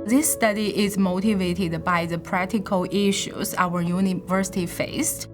This study is motivated by the practical issues our university faced.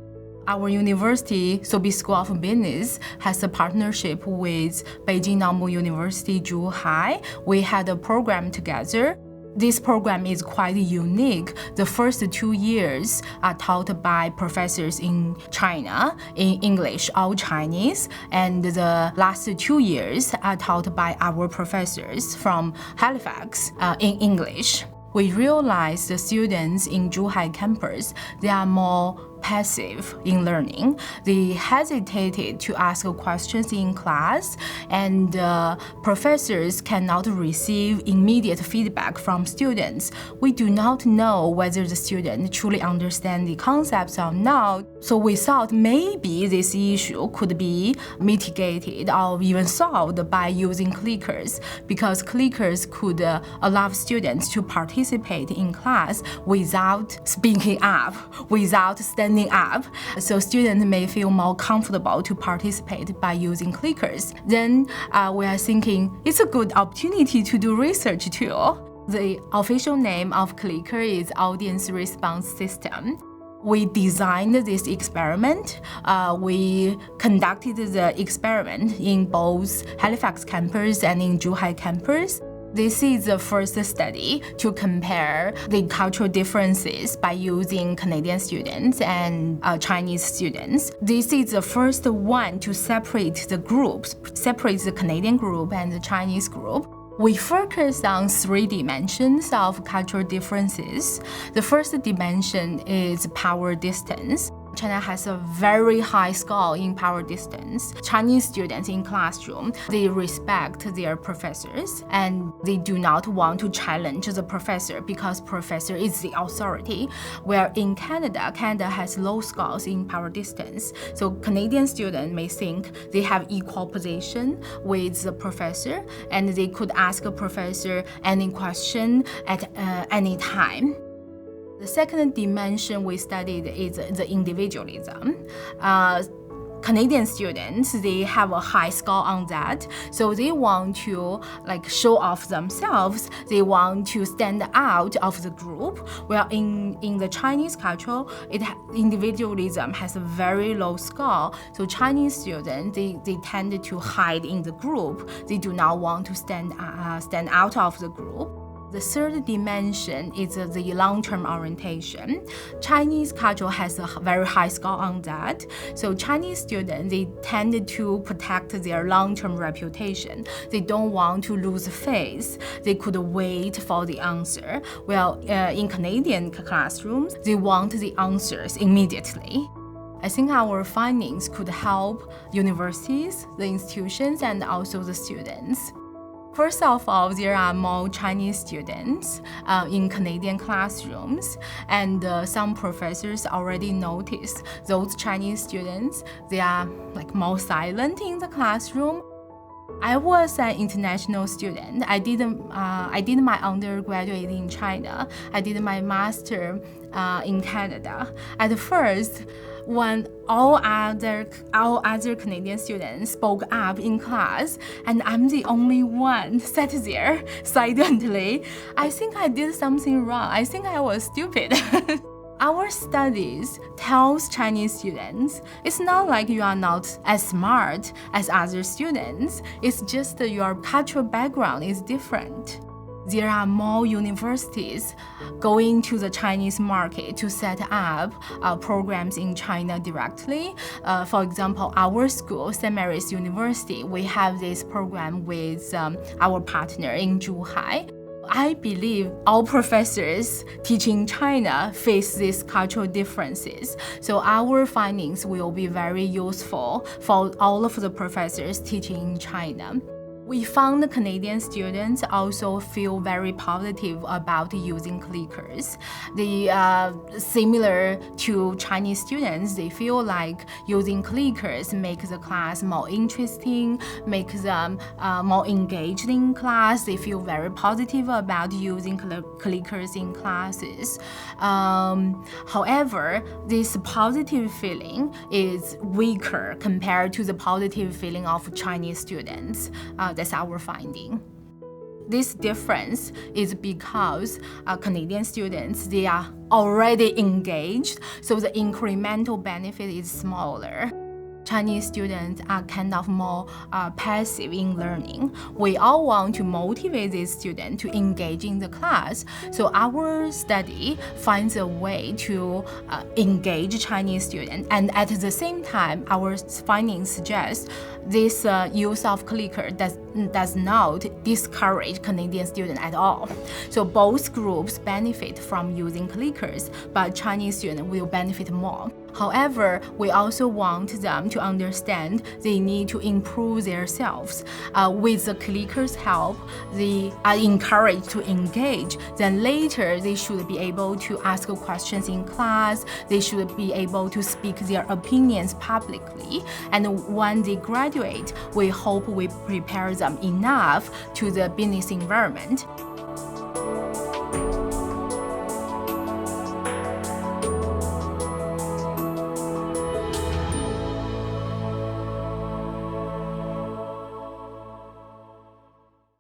Our university, Sobey School of Business, has a partnership with Beijing Normal University, Zhuhai. We had a program together. This program is quite unique. The first 2 years are taught by professors in China, in English, all Chinese, and the last 2 years are taught by our professors from Halifax in English. We realized the students in Zhuhai campus, they are more passive in learning. They hesitated to ask questions in class, and professors cannot receive immediate feedback from students. We do not know whether the student truly understands the concepts or not. So we thought maybe this issue could be mitigated or even solved by using clickers, because clickers could allow students to participate in class without speaking up, without standing up, so students may feel more comfortable to participate by using clickers. Then we are thinking it's a good opportunity to do research too. The official name of clicker is Audience Response System. We designed this experiment. We conducted the experiment in both Halifax campus and in Zhuhai campus. This is the first study to compare the cultural differences by using Canadian students and Chinese students. This is the first one to separate the groups, separate the Canadian group and the Chinese group. We focus on 3 dimensions of cultural differences. The first dimension is power distance. China has a very high score in power distance. Chinese students in classroom, they respect their professors and they do not want to challenge the professor because professor is the authority. Where in Canada has low scores in power distance. So Canadian students may think they have equal position with the professor and they could ask a professor any question at any time. The second dimension we studied is the individualism. Canadian students, they have a high score on that, so they want to show off themselves. They want to stand out of the group. Well, in the Chinese culture, individualism has a very low score. So Chinese students, they tend to hide in the group. They do not want to stand out of the group. The third dimension is the long-term orientation. Chinese culture has a very high score on that. So Chinese students, they tend to protect their long-term reputation. They don't want to lose face. They could wait for the answer. Well, in Canadian classrooms, they want the answers immediately. I think our findings could help universities, the institutions, and also the students. First of all, there are more Chinese students in Canadian classrooms, and some professors already noticed those Chinese students, they are more silent in the classroom. I was an international student. I did my undergraduate in China. I did my master in Canada. At first, when all other Canadian students spoke up in class, and I'm the only one sat there silently, I think I did something wrong. I think I was stupid. Our studies tells Chinese students, it's not like you are not as smart as other students. It's just your cultural background is different. There are more universities going to the Chinese market to set up programs in China directly. For example, our school, St. Mary's University, we have this program with our partner in Zhuhai. I believe all professors teaching China face these cultural differences. So our findings will be very useful for all of the professors teaching in China. We found Canadian students also feel very positive about using clickers. They similar to Chinese students, they feel like using clickers makes the class more interesting, makes them more engaged in class. They feel very positive about using clickers in classes. However, this positive feeling is weaker compared to the positive feeling of Chinese students. That's our finding. This difference is because Canadian students, they are already engaged, so the incremental benefit is smaller. Chinese students are kind of more passive in learning. We all want to motivate these students to engage in the class. So our study finds a way to engage Chinese students. And at the same time, our findings suggest this use of clicker does not discourage Canadian students at all. So both groups benefit from using clickers, but Chinese students will benefit more. However, we also want them to understand they need to improve themselves. With the clickers' help, they are encouraged to engage. Then later, they should be able to ask questions in class. They should be able to speak their opinions publicly. And when they graduate, we hope we prepare them enough to the business environment.